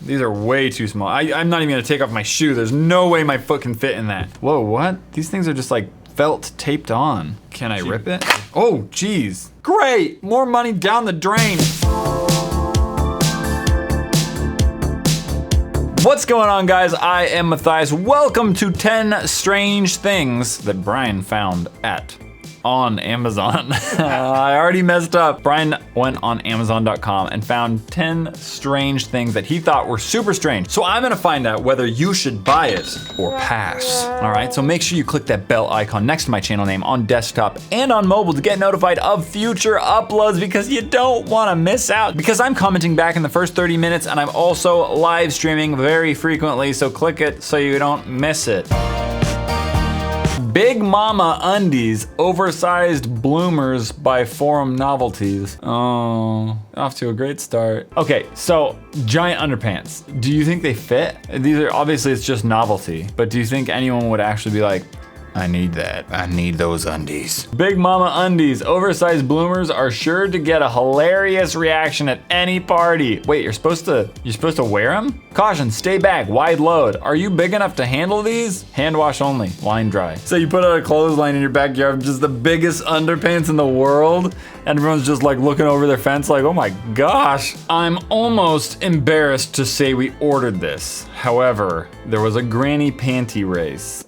These are way too small. I'm not even gonna take off my shoe. There's no way my foot can fit in that. Whoa, what? These things are just like felt taped on. Can I rip it? Oh, geez. Great, more money down the drain. What's going on, guys? I am Matthias. Welcome to 10 strange things that Brian found on Amazon. I already messed up. Brian went on Amazon.com and found 10 strange things that he thought were super strange. So I'm gonna find out whether you should buy it or pass. All right, so make sure you click that bell icon next to my channel name on desktop and on mobile to get notified of future uploads, because you don't wanna miss out. Because I'm commenting back in the first 30 minutes and I'm also live streaming very frequently, so click it so you don't miss it. Big Mama Undies, oversized bloomers by Forum Novelties. Oh, off to a great start. Okay, so giant underpants. Do you think they fit? These are, obviously it's just novelty, but do you think anyone would actually be like, I need that. I need those undies. Big Mama Undies, oversized bloomers are sure to get a hilarious reaction at any party. Wait, you're supposed to wear them? Caution, stay back, wide load. Are you big enough to handle these? Hand wash only, line dry. So you put out a clothesline in your backyard, just the biggest underpants in the world, and everyone's just like looking over their fence like, oh my gosh. I'm almost embarrassed to say we ordered this. However, there was a granny panty race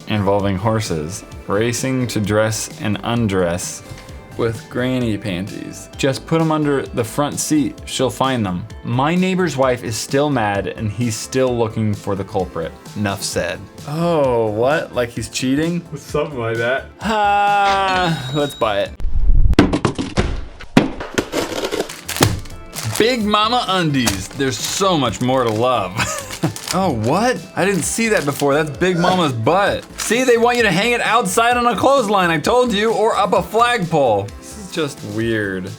involving horses racing to dress and undress with granny panties. Just put them under the front seat, she'll find them. My neighbor's wife is still mad and he's still looking for the culprit. Enough said. Oh, what? Like he's cheating? Something like that. Let's buy it. Big Mama Undies. There's so much more to love. Oh, what? I didn't see that before. That's Big Mama's butt. See, they want you to hang it outside on a clothesline, I told you, or up a flagpole. This is just weird.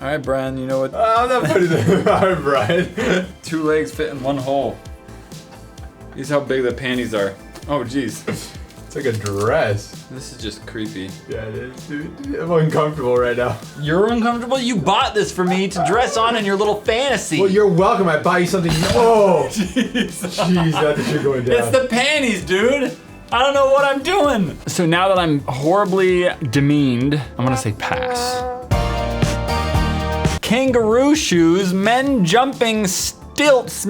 All right, Brian, you know what? I'm not putting them on, Brian. 2 legs fit in 1 hole. These how big the panties are. Oh, geez. It's like a dress. This is just creepy. Yeah, it is, dude. I'm uncomfortable right now. You're uncomfortable? You bought this for me to dress on in your little fantasy. Well, you're welcome. I buy you something. Oh, jeez, not that you're going down. It's the panties, dude. I don't know what I'm doing. So now that I'm horribly demeaned, I'm gonna say pass. Kangaroo shoes, men jumping, stilts,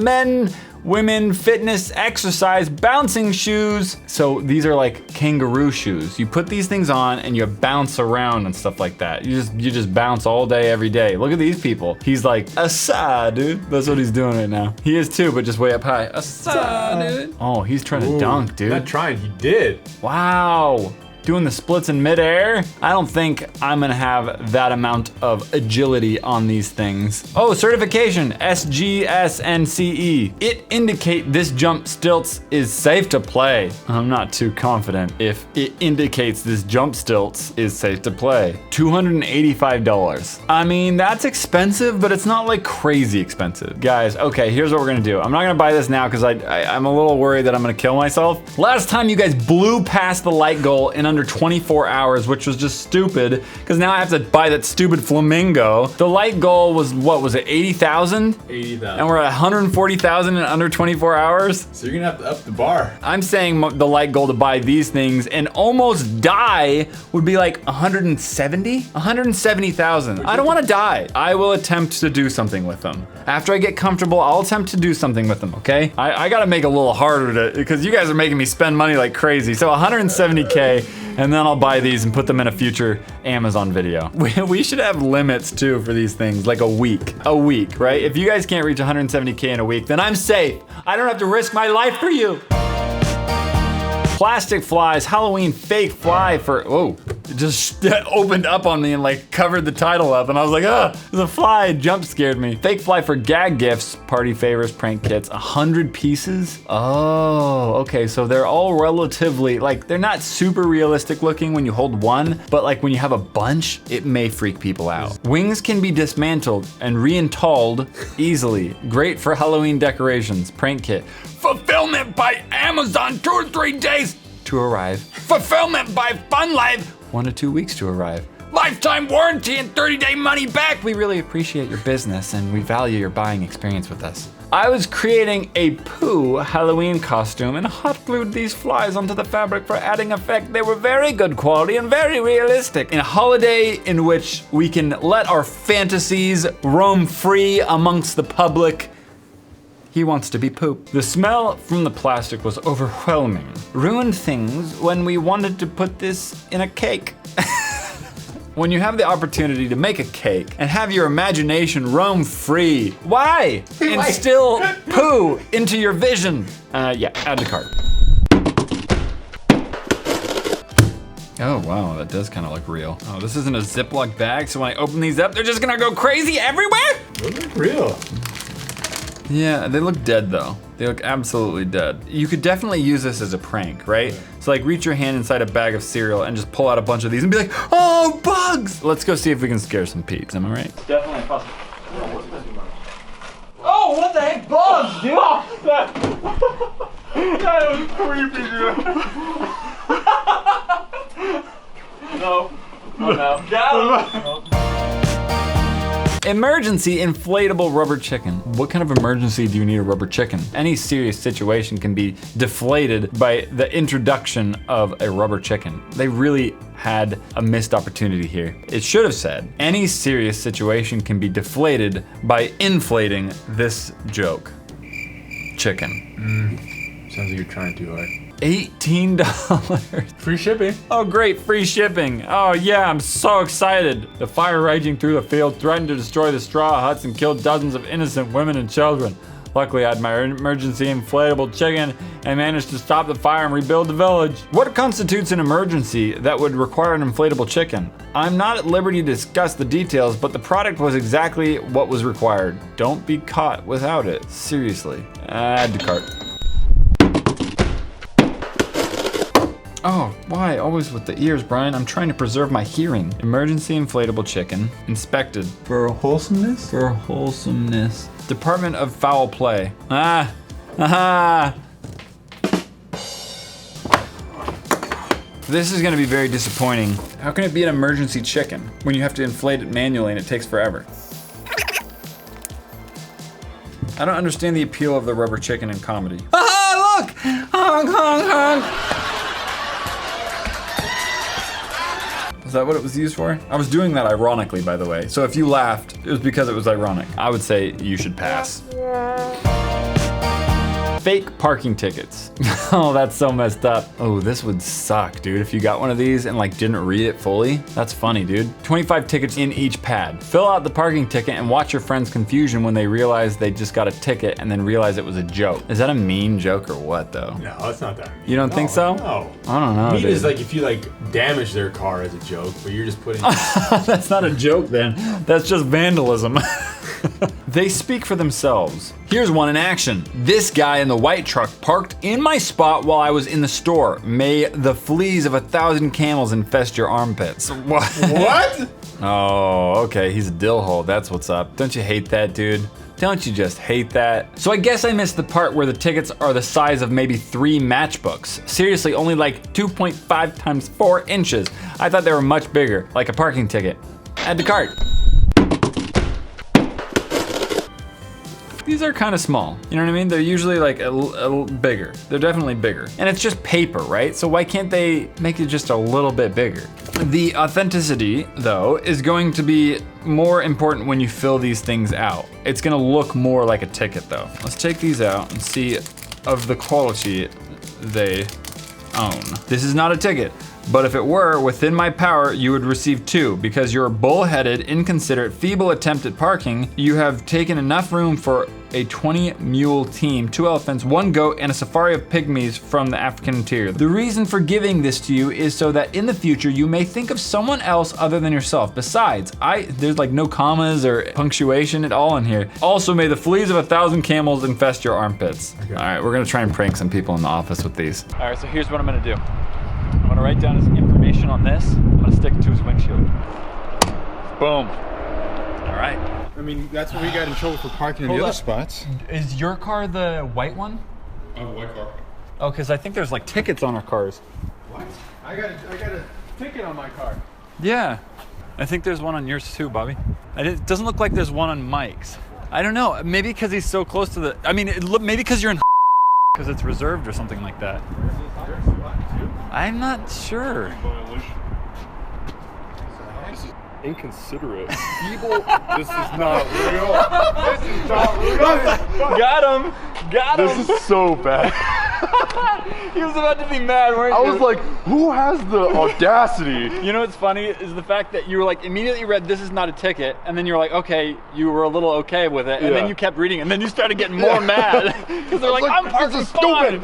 women fitness exercise bouncing shoes. So these are like kangaroo shoes. You put these things on and you bounce around and stuff like that. You just bounce all day, every day. Look at these people. He's like, asa, dude. That's what he's doing right now. He is too, but just way up high. Asa, dude. Oh, he's trying to dunk, dude. Not trying, he did. Wow. Doing the splits in midair. I don't think I'm gonna have that amount of agility on these things. Oh, certification, SGSNCE. It indicate this jump stilts is safe to play. I'm not too confident if it indicates this jump stilts is safe to play. $285. I mean, that's expensive, but it's not like crazy expensive. Guys, okay, here's what we're gonna do. I'm not gonna buy this now because I'm a little worried that I'm gonna kill myself. Last time you guys blew past the light goal in under 24 hours, which was just stupid, because now I have to buy that stupid flamingo. The light goal was, what was it, 80,000? 80,000. And we're at 140,000 in under 24 hours? So you're gonna have to up the bar. I'm saying the light goal to buy these things and almost die would be like 170,000. I don't wanna die. I will attempt to do something with them. After I get comfortable, I'll attempt to do something with them, okay? I gotta make it a little harder to, because you guys are making me spend money like crazy. So 170K, and then I'll buy these and put them in a future Amazon video. We should have limits too for these things, like a week, right? If you guys can't reach 170K in a week, then I'm safe. I don't have to risk my life for you. Plastic flies, Halloween fake fly for, oh, it just opened up on me and like covered the title up, and I was like, ah, there's a fly, jump scared me. Fake fly for gag gifts, party favors, prank kits, 100 pieces. Oh, okay, so they're all relatively, like, they're not super realistic looking when you hold one, but like when you have a bunch, it may freak people out. Wings can be dismantled and reinstalled easily. Great for Halloween decorations, prank kit. Fulfillment by Amazon, 2 or 3 days to arrive. Fulfillment by Fun Life, 1 to 2 weeks to arrive. lifetime warranty and 30-day money back. We really appreciate your business and we value your buying experience with us. I was creating a poo Halloween costume and hot glued these flies onto the fabric for adding effect. They were very good quality and very realistic. In a holiday in which we can let our fantasies roam free amongst the public, he wants to be poop. The smell from the plastic was overwhelming. Ruined things when we wanted to put this in a cake. When you have the opportunity to make a cake and have your imagination roam free, why instill poo into your vision? Yeah, add to cart. Oh wow, that does kind of look real. Oh, this isn't a Ziploc bag, so when I open these up, they're just gonna go crazy everywhere? They look real. Yeah, they look dead though. They look absolutely dead. You could definitely use this as a prank, right? Yeah. So like reach your hand inside a bag of cereal and just pull out a bunch of these and be like, oh, bugs! Let's go see if we can scare some peeps, am I right? Definitely possible. Oh, what the heck, bugs, dude? That was creepy, dude. No. Oh, no. Get Emergency inflatable rubber chicken. What kind of emergency do you need a rubber chicken? Any serious situation can be deflated by the introduction of a rubber chicken. They really had a missed opportunity here. It should have said, any serious situation can be deflated by inflating this joke. Chicken. Sounds like you're trying too hard. $18. Free shipping. Oh great, free shipping. Oh yeah, I'm so excited. The fire raging through the field threatened to destroy the straw huts and kill dozens of innocent women and children. Luckily, I had my emergency inflatable chicken and managed to stop the fire and rebuild the village. What constitutes an emergency that would require an inflatable chicken? I'm not at liberty to discuss the details, but the product was exactly what was required. Don't be caught without it. Seriously. Add to cart. Oh, why? Always with the ears, Brian. I'm trying to preserve my hearing. Emergency inflatable chicken. Inspected. For wholesomeness? For wholesomeness. Department of Foul Play. Ah! Aha! This is gonna be very disappointing. How can it be an emergency chicken when you have to inflate it manually and it takes forever? I don't understand the appeal of the rubber chicken in comedy. Ah, look! Honk, honk, honk! Is that what it was used for? I was doing that ironically, by the way. So if you laughed, it was because it was ironic. I would say you should pass. Fake parking tickets. Oh, that's so messed up. Oh, this would suck, dude. If you got one of these and like didn't read it fully, that's funny, dude. 25 tickets in each pad. Fill out the parking ticket and watch your friend's confusion when they realize they just got a ticket and then realize it was a joke. Is that a mean joke or what though? No, it's not that mean. You don't think so? No. I don't know, Mean dude. is like if you like damage their car as a joke, but you're just putting. That's not a joke then. That's just vandalism. They speak for themselves. Here's one in action. This guy in the white truck parked in my spot while I was in the store. May the fleas of 1,000 camels infest your armpits. What? What? Oh, okay, he's a dill hole, that's what's up. Don't you hate that, dude? Don't you just hate that? So I guess I missed the part where the tickets are the size of maybe 3 matchbooks. Seriously, only like 2.5 times 4 inches. I thought they were much bigger, like a parking ticket. Add to cart. These are kind of small, you know what I mean? They're usually like a little bigger. They're definitely bigger. And it's just paper, right? So why can't they make it just a little bit bigger? The authenticity, though, is going to be more important when you fill these things out. It's gonna look more like a ticket, though. Let's take these out and see of the quality they own. This is not a ticket. But if it were within my power, you would receive 2 because you're a bullheaded, inconsiderate, feeble attempt at parking. You have taken enough room for a 20-mule team, 2 elephants, 1 goat, and a safari of pygmies from the African interior. The reason for giving this to you is so that in the future you may think of someone else other than yourself. Besides, there's like no commas or punctuation at all in here. Also, may the fleas of 1,000 camels infest your armpits. Okay. All right, we're gonna try and prank some people in the office with these. All right, so here's what I'm gonna do. I'm gonna write down his information on this. I'm gonna stick it to his windshield. Boom. All right. I mean, that's what we got in trouble for parking in the other spots. Is your car the white one? Oh, white car. Oh, because I think there's like tickets on our cars. What? I got a ticket on my car. Yeah. I think there's one on yours too, Bobby. It doesn't look like there's one on Mike's. I don't know. Maybe because he's so close to the. I mean, maybe because you're in. Because it's reserved or something like that. I'm not sure. Inconsiderate. Evil. This is not real. This is not real. Got him. Got him. This is so bad. He was about to be mad, weren't you? I was like, who has the audacity? You know what's funny is the fact that you were like immediately read this is not a ticket, and then you were like, okay, you were a little okay with it, and then you kept reading, and then you started getting more mad because they're like, I'm parking fine.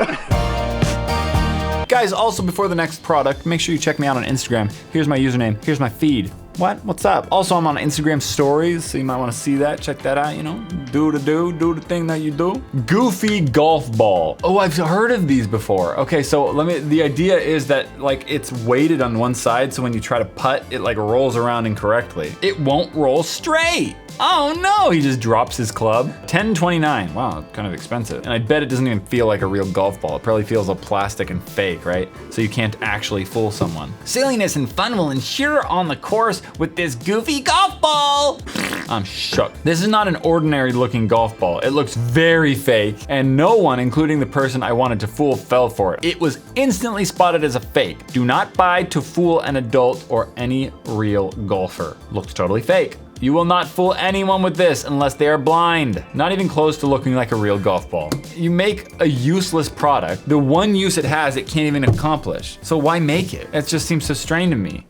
Guys, also before the next product, make sure you check me out on Instagram. Here's my username. Here's my feed. What? What's up? Also, I'm on Instagram stories, so you might want to see that. Check that out, you know. Do the thing that you do. Goofy golf ball. Oh, I've heard of these before. Okay, so the idea is that like it's weighted on one side, so when you try to putt, it like rolls around incorrectly. It won't roll straight. Oh no, he just drops his club. $10.29, wow, kind of expensive. And I bet it doesn't even feel like a real golf ball. It probably feels all plastic and fake, right? So you can't actually fool someone. Silliness and fun will ensure on the course with this goofy golf ball. I'm shook. This is not an ordinary looking golf ball. It looks very fake, and no one, including the person I wanted to fool, fell for it. It was instantly spotted as a fake. Do not buy to fool an adult or any real golfer. Looks totally fake. You will not fool anyone with this unless they are blind. Not even close to looking like a real golf ball. You make a useless product. The one use it has, it can't even accomplish. So why make it? It just seems so strange to me.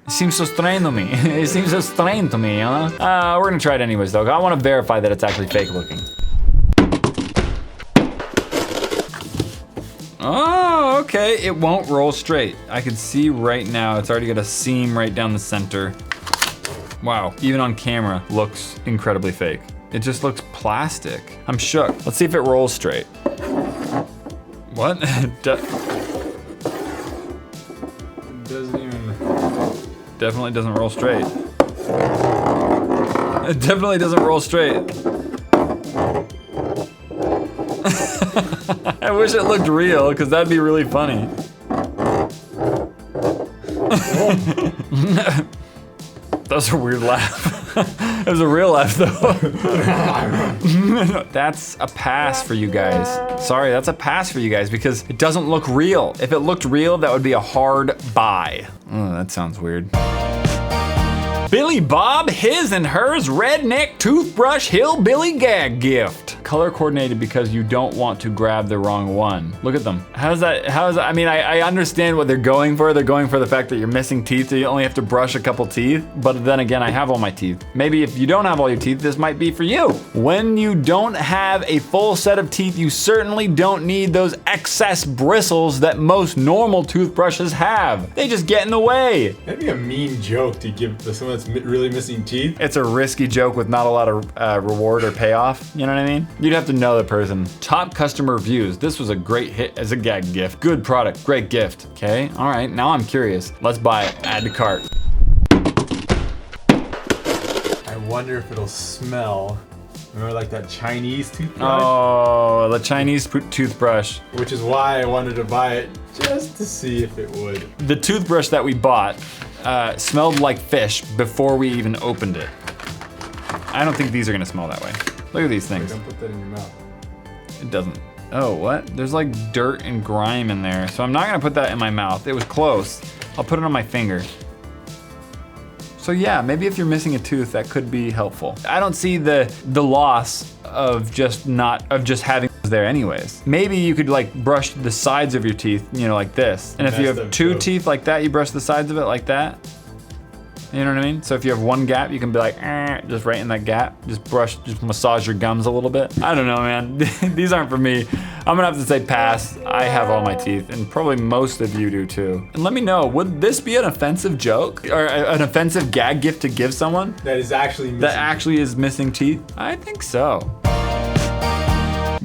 It seems so strange to me. It seems so strange to me, huh? We're gonna try it anyways though. I wanna verify that it's actually fake looking. Oh, okay, it won't roll straight. I can see right now, it's already got a seam right down the center. Wow, even on camera, looks incredibly fake. It just looks plastic. I'm shook. Let's see if it rolls straight. What? Doesn't even... Definitely doesn't roll straight. It definitely doesn't roll straight. I wish it looked real, because that'd be really funny. That was a weird laugh. It was a real laugh though. That's a pass for you guys. Sorry, that's a pass for you guys because it doesn't look real. If it looked real, that would be a hard buy. Oh, that sounds weird. Billy Bob, his and hers redneck toothbrush hillbilly gag gift. Color coordinated because you don't want to grab the wrong one. Look at them. How's that? I mean, I understand what they're going for. They're going for the fact that you're missing teeth, so you only have to brush a couple teeth. But then again, I have all my teeth. Maybe if you don't have all your teeth, this might be for you. When you don't have a full set of teeth, you certainly don't need those excess bristles that most normal toothbrushes have. They just get in the way. That'd be a mean joke to give to someone that's really missing teeth. It's a risky joke with not a lot of reward or payoff. You know what I mean? You'd have to know the person. Top customer reviews. This was a great hit as a gag gift. Good product, great gift. Okay, all right, now I'm curious. Let's buy it, add to cart. I wonder if it'll smell. Remember like that Chinese toothbrush? Oh, the Chinese toothbrush. Which is why I wanted to buy it, just to see if it would. The toothbrush that we bought smelled like fish before we even opened it. I don't think these are gonna smell that way. Look at these things. Wait, don't put that in your mouth. It doesn't. Oh, what? There's like dirt and grime in there. So I'm not gonna put that in my mouth. It was close. I'll put it on my finger. So yeah, maybe if you're missing a tooth, that could be helpful. I don't see the loss of just having it there anyways. Maybe you could like brush the sides of your teeth, you know, like this. And if you have two teeth like that, you brush the sides of it like that. You know what I mean? So if you have one gap, you can be like, just right in that gap. Just massage your gums a little bit. I don't know, man. These aren't for me. I'm gonna have to say pass. I have all my teeth, and probably most of you do too. And let me know, would this be an offensive joke? Or an offensive gag gift to give someone? That is actually missing. That actually is missing teeth? I think so.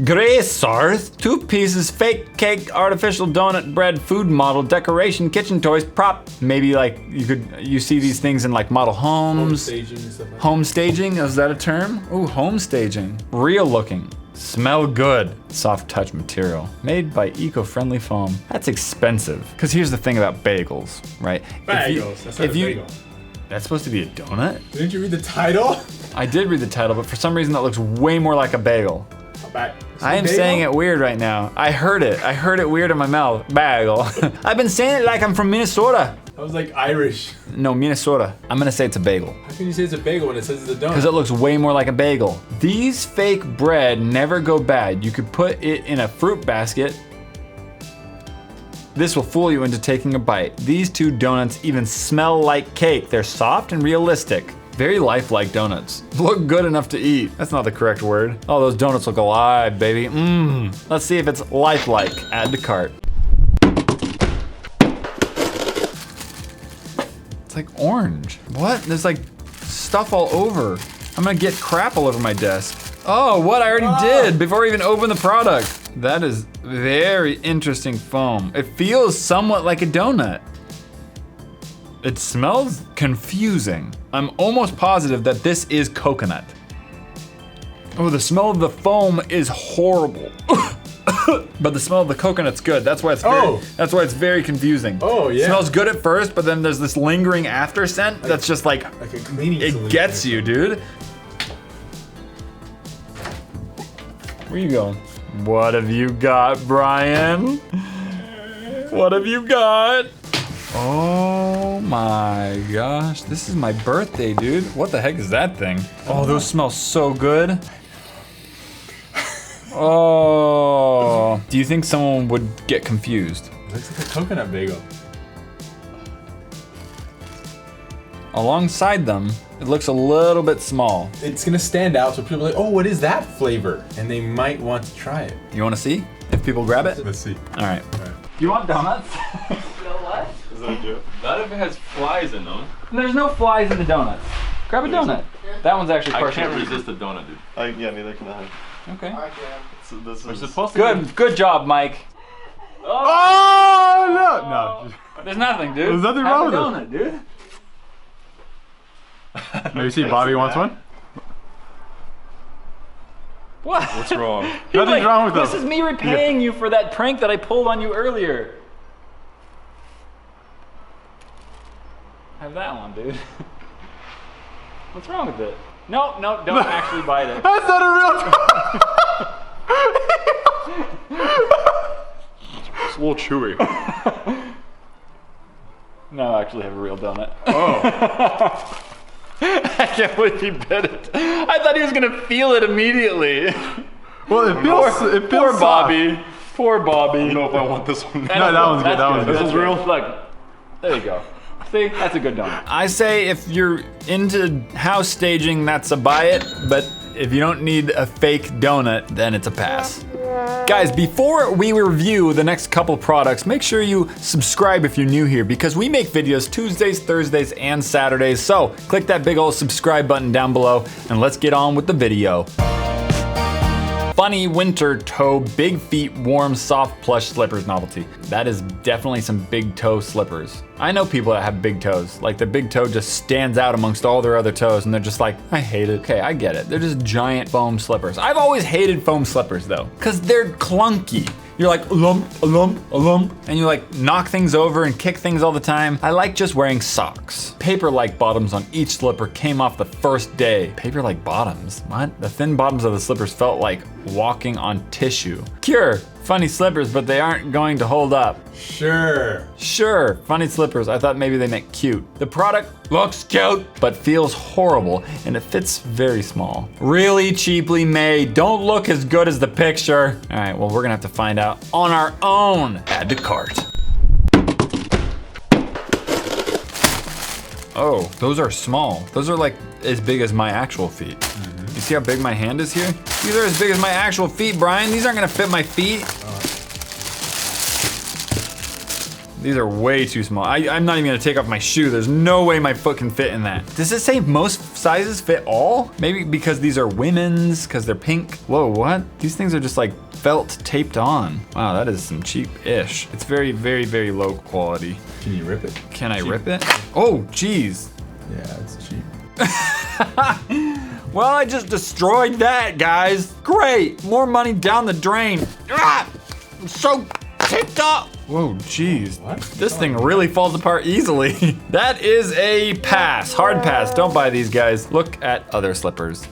Gray Sarth, 2 pieces, fake cake, artificial donut bread, food model, decoration, kitchen toys, prop. Maybe like you see these things in like model homes. Home staging and stuff like that. Home staging, is that a term? Ooh, home staging. Real looking. Smell good. Soft touch material. Made by eco-friendly foam. That's expensive. Cause here's the thing about bagels, right? Bagels, that's not a bagel. That's supposed to be a donut? Didn't you read the title? I did read the title, but for some reason that looks way more like a bagel. I am saying it weird right now. I heard it weird in my mouth. Bagel. I've been saying it like I'm from Minnesota. I was like Irish. No, Minnesota. I'm gonna say it's a bagel. How can you say it's a bagel when it says it's a donut? Because it looks way more like a bagel. These fake bread never go bad. You could put it in a fruit basket. This will fool you into taking a bite. These two donuts even smell like cake. They're soft and realistic. Very lifelike donuts. Look good enough to eat. That's not the correct word. Oh, those donuts look alive, baby. Mmm. Let's see if it's lifelike. Add to cart. It's like orange. What? There's like stuff all over. I'm gonna get crap all over my desk. Oh, what? I already did before I even opened the product. That is very interesting foam. It feels somewhat like a donut. It smells confusing. I'm almost positive that this is coconut. Oh, the smell of the foam is horrible. But the smell of the coconut's good. That's why it's very confusing. Oh, yeah. It smells good at first, but then there's this lingering after scent that's just like a cleaning it solution. gets you, dude. Where you going? What have you got, Brian? What have you got? Oh my gosh, this is my birthday, dude. What the heck is that thing? Oh, those smell so good. Oh, do you think someone would get confused? It looks like a coconut bagel. Alongside them, it looks a little bit small. It's gonna stand out so people are like, oh, what is that flavor? And they might want to try it. You wanna see if people grab it? Let's see. All right. You want donuts? You know what? Is that a joke? Not if it has flies in them. There's no flies in the donuts. Grab a donut. That one's actually I partially. can't resist a donut, dude. Yeah, neither can I. Okay. I can. So this We're is supposed to Good job, Mike. Oh, no. There's nothing, dude. There's nothing Have wrong a with donut, dude. Maybe see Bobby wants one? What? What's wrong? Nothing's wrong with This them. is me repaying you for that prank that I pulled on you earlier. Have that one, dude. What's wrong with it? No, don't actually bite it. That's not a real it's a little chewy. No, I actually have a real donut. Oh. I can't believe he bit it. I thought he was gonna feel it immediately. Well, it feels Poor soft. Bobby. Poor Bobby. I don't know if I want this one. No, that one's good. That one's good. This is real. Look, there you go. See, that's a good donut. I say if you're into house staging, that's a buy it, but if you don't need a fake donut, then it's a pass. Guys, before we review the next couple products, make sure you subscribe if you're new here because we make videos Tuesdays, Thursdays, and Saturdays. So click that big old subscribe button down below and let's get on with the video. Funny winter toe, big feet, warm, soft, plush slippers novelty. That is definitely some big toe slippers. I know people that have big toes. Like the big toe just stands out amongst all their other toes and they're just like, I hate it. Okay, I get it. They're just giant foam slippers. I've always hated foam slippers though, because they're clunky. You're like, a lump, and you like knock things over and kick things all the time. I like just wearing socks. Paper-like bottoms on each slipper came off the first day. Paper-like bottoms? What? The thin bottoms of the slippers felt like walking on tissue. Cure, funny slippers, but they aren't going to hold up. Sure, funny slippers. I thought maybe they meant cute. The product looks cute, but feels horrible, and it fits very small. Really cheaply made. Don't look as good as the picture. All right, well, we're gonna have to find out on our own. Add to cart. Oh, those are small. Those are like as big as my actual feet. You see how big my hand is here? These are as big as my actual feet, Brian. These aren't gonna fit my feet. These are way too small. I'm not even gonna take off my shoe. There's no way my foot can fit in that. Does it say most sizes fit all? Maybe because these are women's, because they're pink. Whoa, what? These things are just like felt taped on. Wow, that is some cheap-ish. It's very, very, very low quality. Can you rip it? Can I rip it? Oh, geez. Yeah, it's cheap. Well, I just destroyed that, guys. Great, more money down the drain. Ah, I'm so Whoa, jeez. What? This thing really falls apart easily. That is a pass, hard pass. Don't buy these guys. Look at other slippers.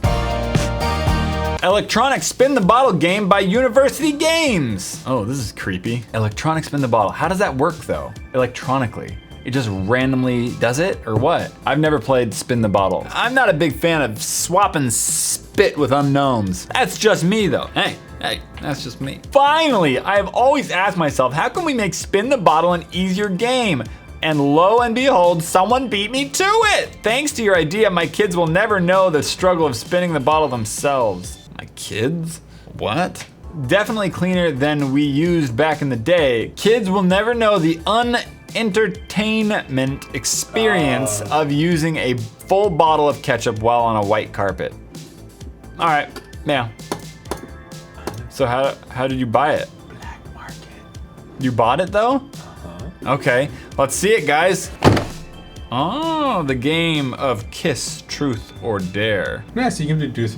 Electronic Spin the Bottle game by University Games. Oh, this is creepy. Electronic Spin the Bottle. How does that work though? Electronically. It just randomly does it or what? I've never played Spin the Bottle. I'm not a big fan of swapping spit with unknowns. That's just me though. Hey, that's just me. Finally, I have always asked myself, how can we make Spin the Bottle an easier game? And lo and behold, someone beat me to it. Thanks to your idea, my kids will never know the struggle of spinning the bottle themselves. My kids? What? Definitely cleaner than we used back in the day. Kids will never know the entertainment experience of using a full bottle of ketchup while on a white carpet. All right, yeah. So how did you buy it? Black market. You bought it though? Okay, let's see it, guys. Oh, the game of Kiss, Truth, or Dare. Yeah, so you can do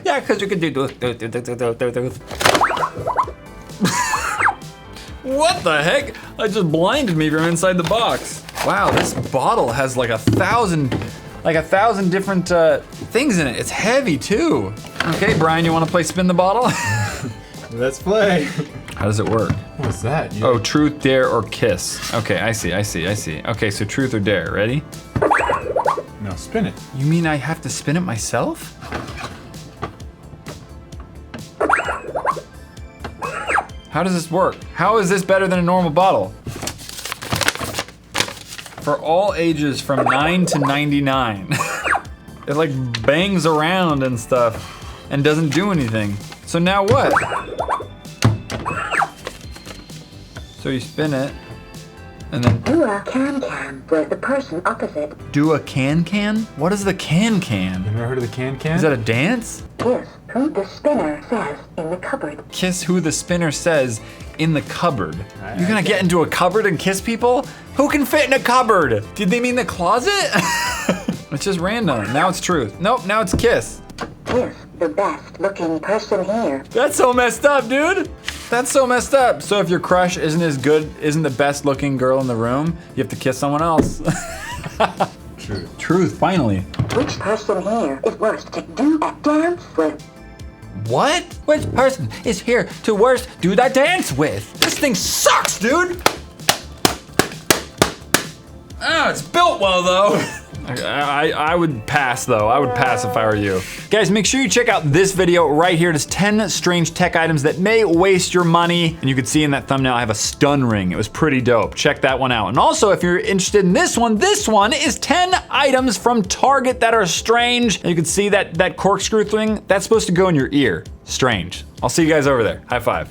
Yeah, because you can do. What the heck? That just blinded me from inside the box. Wow, this bottle has like 1,000 different things in it. It's heavy too. Okay, Brian, you want to play Spin the Bottle? Let's play. How does it work? What's that? Oh, Truth, Dare, or Kiss. Okay, I see. Okay, so Truth or Dare, ready? No, spin it. You mean I have to spin it myself? How does this work? How is this better than a normal bottle? For all ages from 9 to 99. It like bangs around and stuff and doesn't do anything. So now what? So you spin it and then Do a can-can with the person opposite. do a can-can? What is the can-can? You never heard of the can-can? Is that a dance? Kiss who the spinner says in the cupboard. Kiss who the spinner says in the cupboard. You're gonna get into a cupboard and kiss people? Who can fit in a cupboard? Did they mean the closet? It's just random. Now it's Truth. Nope, now it's Kiss. Kiss the best looking person here. That's so messed up, dude. That's so messed up. So if your crush isn't as good, isn't the best looking girl in the room, you have to kiss someone else. Truth. Truth, finally. Which person here is worst to do a dance with? What? Which person is here to worst do that dance with? This thing sucks, dude. Oh, it's built well though. I would pass though. I would pass if I were you. Guys, make sure you check out this video right here. It is 10 strange tech items that may waste your money. And you can see in that thumbnail, I have a stun ring. It was pretty dope. Check that one out. And also, if you're interested in this one is 10 items from Target that are strange. And you can see that corkscrew thing, that's supposed to go in your ear. Strange. I'll see you guys over there. High five.